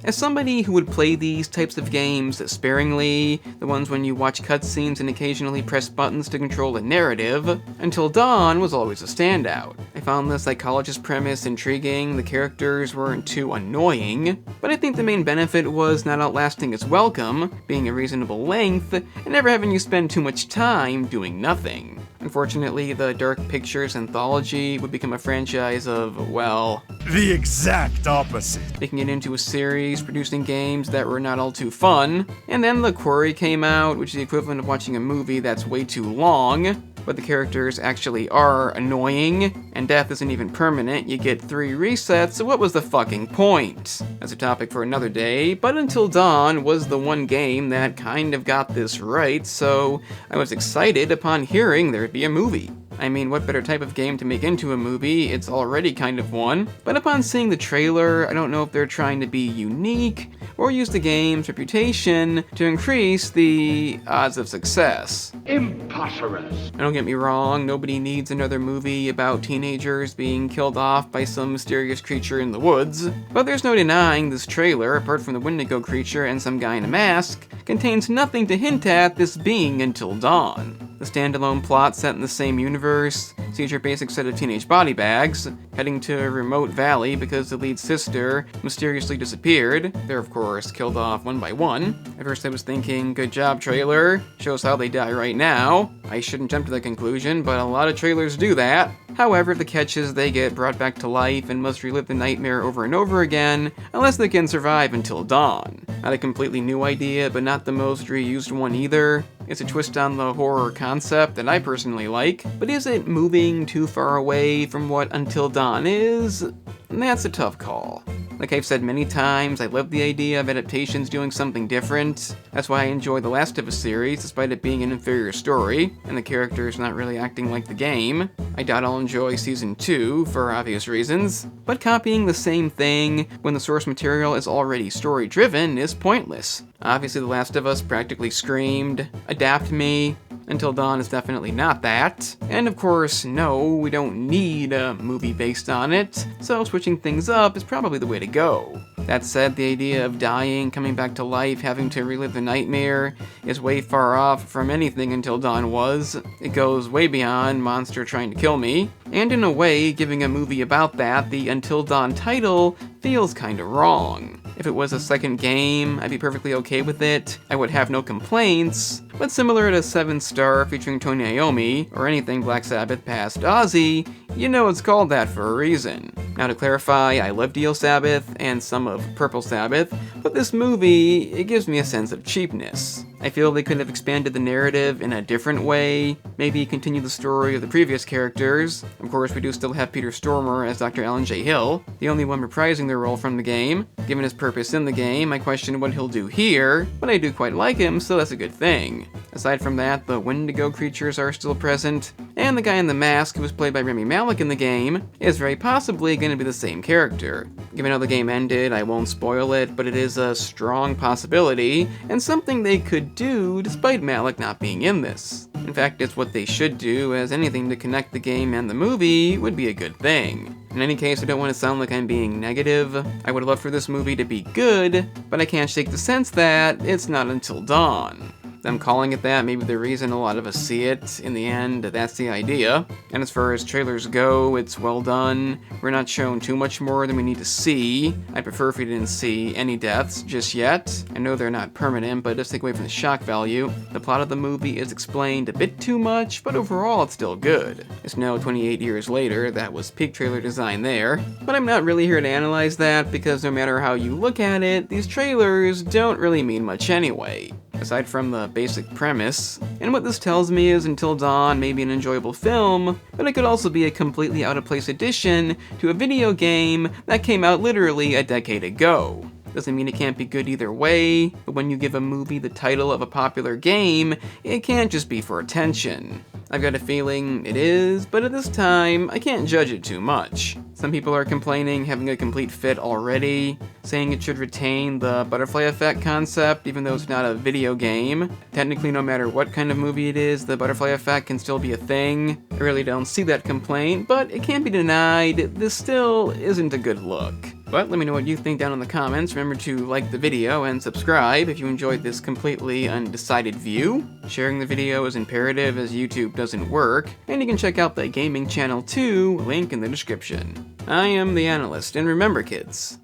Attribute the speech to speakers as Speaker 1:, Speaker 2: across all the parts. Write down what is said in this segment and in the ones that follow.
Speaker 1: As somebody who would play these types of games sparingly, the ones when you watch cutscenes and occasionally press buttons to control a narrative, Until Dawn was always a standout. I found the psychologist premise intriguing, the characters weren't too annoying, but I think the main benefit was not outlasting its welcome, being a reasonable length, and never having you spend too much time doing nothing. Unfortunately, the Dark Pictures anthology would become a franchise of, well,
Speaker 2: the exact opposite.
Speaker 1: Making it into a series, producing games that were not all too fun, and then The Quarry came out, which is the equivalent of watching a movie that's way too long, but the characters actually are annoying, and death isn't even permanent, you get 3 resets, so what was the fucking point? That's a topic for another day, but Until Dawn was the one game that kind of got this right, so I was excited upon hearing there'd be a movie. I mean, what better type of game to make into a movie? It's already kind of one. But upon seeing the trailer, I don't know if they're trying to be unique or use the game's reputation to increase the odds of success.
Speaker 3: Imposterous.
Speaker 1: Don't get me wrong, nobody needs another movie about teenagers being killed off by some mysterious creature in the woods. But there's no denying this trailer, apart from the Wendigo creature and some guy in a mask, contains nothing to hint at this being Until Dawn. The standalone plot set in the same universe sees your basic set of teenage body bags heading to a remote valley because the lead sister mysteriously disappeared. They're of course killed off one by one. At first I was thinking, good job trailer, shows how they die right now. I shouldn't jump to that conclusion, but a lot of trailers do that. However, the catch is they get brought back to life and must relive the nightmare over and over again, unless they can survive until dawn. Not a completely new idea, but not the most reused one either. It's a twist on the horror concept that I personally like, but is it moving too far away from what Until Dawn is? That's a tough call. Like I've said many times, I love the idea of adaptations doing something different. That's why I enjoy the Last of Us series, despite it being an inferior story, and the characters not really acting like the game. I doubt I'll enjoy Season 2, for obvious reasons. But copying the same thing when the source material is already story-driven is pointless. Obviously, The Last of Us practically screamed, "Adapt me." Until Dawn is definitely not that. And of course, no, we don't need a movie based on it, so switching things up is probably the way to go. That said, the idea of dying, coming back to life, having to relive the nightmare is way far off from anything Until Dawn was. It goes way beyond monster trying to kill me. And in a way, giving a movie about that, the Until Dawn title feels kinda wrong. If it was a second game, I'd be perfectly okay with it. I would have no complaints. But similar to 7 Star featuring Tony Iommi, or anything Black Sabbath past Ozzy, you know it's called that for a reason. Now to clarify, I love Steel Sabbath and some of Purple Sabbath, but this movie, it gives me a sense of cheapness. I feel they could have expanded the narrative in a different way, maybe continue the story of the previous characters. Of course, we do still have Peter Stormare as Dr. Alan J. Hill, the only one reprising their role from the game. Given his purpose in the game, I question what he'll do here, but I do quite like him, so that's a good thing. Aside from that, the Wendigo creatures are still present, and the guy in the mask, who was played by Rami Malek in the game, is very possibly going to be the same character. Given how the game ended, I won't spoil it, but it is a strong possibility, and something they could do despite Malek not being in this. In fact, it's what they should do, as anything to connect the game and the movie would be a good thing. In any case, I don't want to sound like I'm being negative. I would love for this movie to be good, but I can't shake the sense that it's not Until Dawn. Them calling it that may be the reason a lot of us see it. In the end, that's the idea. And as far as trailers go, it's well done. We're not shown too much more than we need to see. I'd prefer if we didn't see any deaths just yet. I know they're not permanent, but it does take away from the shock value. The plot of the movie is explained a bit too much, but overall it's still good. It's now 28 years later, that was peak trailer design there. But I'm not really here to analyze that, because no matter how you look at it, these trailers don't really mean much anyway. Aside from the basic premise. And what this tells me is Until Dawn may be an enjoyable film, but it could also be a completely out-of-place addition to a video game that came out literally a decade ago. Doesn't mean it can't be good either way, but when you give a movie the title of a popular game, it can't just be for attention. I've got a feeling it is, but at this time, I can't judge it too much. Some people are complaining having a complete fit already, saying it should retain the butterfly effect concept even though it's not a video game. Technically, no matter what kind of movie it is, the butterfly effect can still be a thing. I really don't see that complaint, but it can't be denied, this still isn't a good look. But let me know what you think down in the comments. Remember to like the video and subscribe if you enjoyed this completely undecided view. Sharing the video is imperative as YouTube doesn't work, and you can check out the gaming channel too, link in the description. I am the Analyst, and remember kids,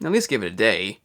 Speaker 1: at least give it a day.